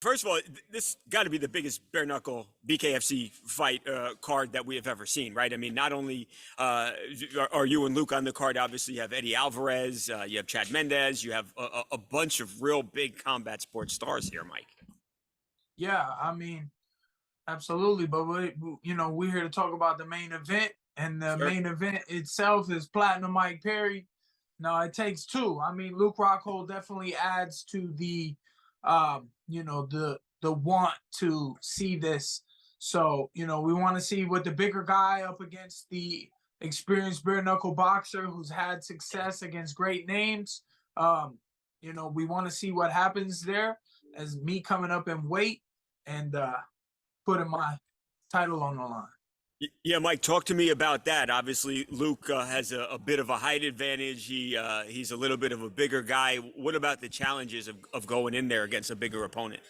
First of all, this got to be the biggest bare knuckle BKFC fight card that we have ever seen, right? I mean, not only are you and Luke on the card, obviously you have Eddie Alvarez, you have Chad Mendez, you have a bunch of real big combat sports stars here, Mike. Yeah, I mean, absolutely. But we're here to talk about the main event, and the Sure. main event itself is Platinum Mike Perry. No, it takes two. I mean, Luke Rockhold definitely adds to the want to see this. So, we want to see what the bigger guy up against the experienced bare knuckle boxer who's had success against great names. We want to see what happens there as me coming up in weight and putting my title on the line. Yeah, Mike, talk to me about that. Obviously, Luke has a bit of a height advantage. He's a little bit of a bigger guy. What about the challenges of going in there against a bigger opponent?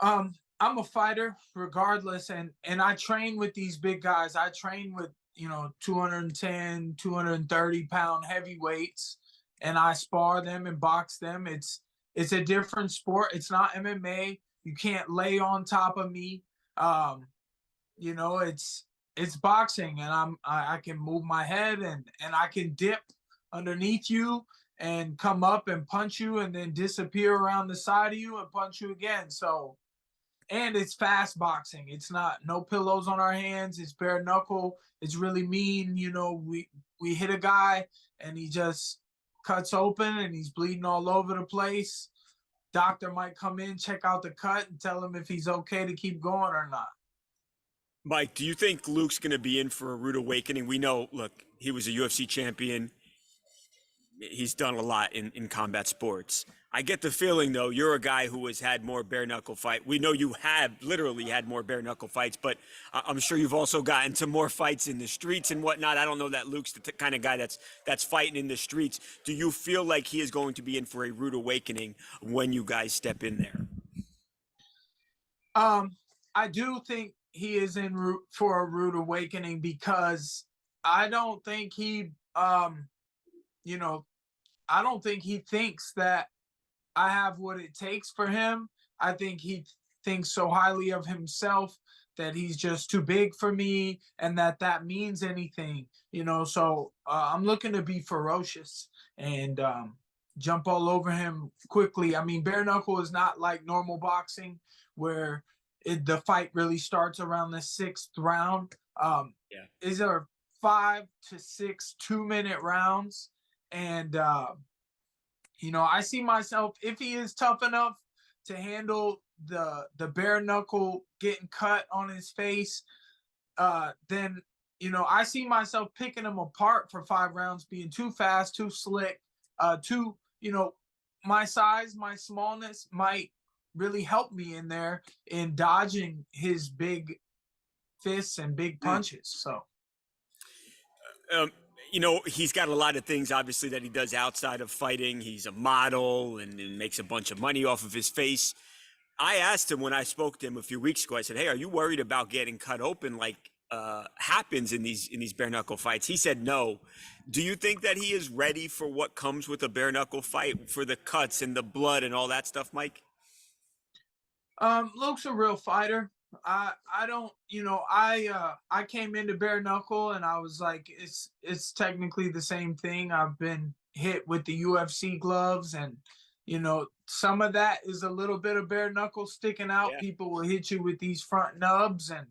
I'm a fighter regardless, and I train with these big guys. I train with 210, 230 pound heavyweights, and I spar them and box them. It's a different sport. It's not MMA. You can't lay on top of me. Um, it's boxing, and I can move my head, and I can dip underneath you and come up and punch you and then disappear around the side of you and punch you again. So, and it's fast boxing. It's not no pillows on our hands. It's bare knuckle. It's really mean. We hit a guy and he just cuts open and he's bleeding all over the place. Doctor might come in, check out the cut, and tell him if he's okay to keep going or not. Mike, do you think Luke's going to be in for a rude awakening? We know, look, he was a UFC champion. He's done a lot in combat sports. I get the feeling, though, you're a guy who has had more bare knuckle fight. We know you have literally had more bare knuckle fights, but I'm sure you've also gotten to more fights in the streets and whatnot. I don't know that Luke's the kind of guy that's fighting in the streets. Do you feel like he is going to be in for a rude awakening when you guys step in there? I do think he is in for a rude awakening because I don't think you know, I don't think he thinks that I have what it takes for him. I think he thinks so highly of himself that he's just too big for me and that means anything, So I'm looking to be ferocious and jump all over him quickly. I mean, bare knuckle is not like normal boxing where the fight really starts around the sixth round. Yeah. Is there 5 to 6 2-minute rounds? And I see myself, if he is tough enough to handle the bare knuckle getting cut on his face, then I see myself picking him apart for 5 rounds, being too fast, too slick, too my size, my smallness might really help me in there in dodging his big fists and big Mm. punches. So Um, he's got a lot of things, obviously, that he does outside of fighting. He's a model and makes a bunch of money off of his face. I asked him when I spoke to him a few weeks ago. I said, "Hey, are you worried about getting cut open like happens in these bare knuckle fights?" He said, "No." Do you think that he is ready for what comes with a bare knuckle fight, for the cuts and the blood and all that stuff, Mike? Luke's a real fighter. I don't, I came into bare knuckle and I was like, it's technically the same thing. I've been hit with the UFC gloves, and some of that is a little bit of bare knuckle sticking out. Yeah. People will hit you with these front nubs, and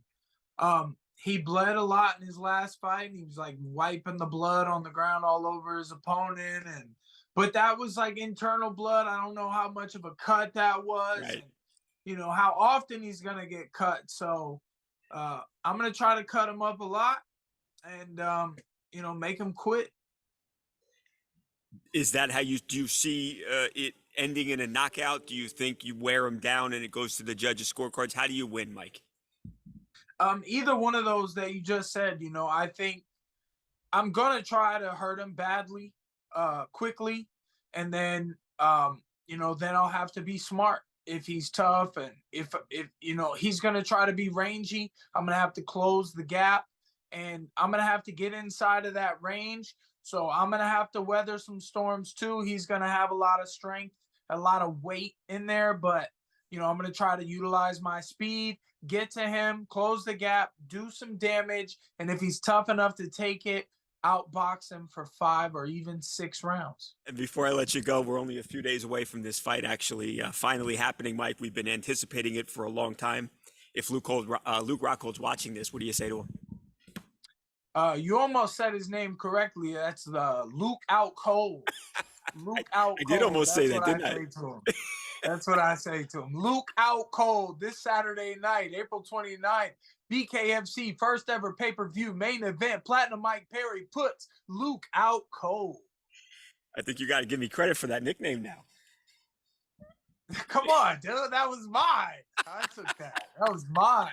he bled a lot in his last fight. He was like wiping the blood on the ground all over his opponent, and but that was like internal blood. I don't know how much of a cut that was, Right. and how often he's gonna get cut. So I'm gonna try to cut him up a lot and make him quit. Is that how do you see it ending in a knockout? Do you think you wear him down and it goes to the judges' scorecards? How do you win, Mike? Either one of those that you just said, I think I'm gonna try to hurt him badly, quickly, and then then I'll have to be smart. If he's tough and if he's gonna try to be rangy, I'm gonna have to close the gap, and I'm gonna have to get inside of that range. So I'm gonna have to weather some storms too. He's gonna have a lot of strength. a lot of weight in there, but I'm going to try to utilize my speed, get to him, close the gap, do some damage, and if he's tough enough to take it, outbox him for 5 or even 6 rounds. And before I let you go, we're only a few days away from this fight actually finally happening, Mike. We've been anticipating it for a long time. If Luke Rockhold's watching this, what do you say to him? You almost said his name correctly. That's the Luke out cold. Luke out cold. I did almost say that, didn't I? Say to him. That's what I say to him. Luke out cold this Saturday night, April 29th. BKFC first ever pay-per-view main event. Platinum Mike Perry puts Luke out cold. I think you got to give me credit for that nickname now. Come on, dude. That was mine. I took that. That was mine.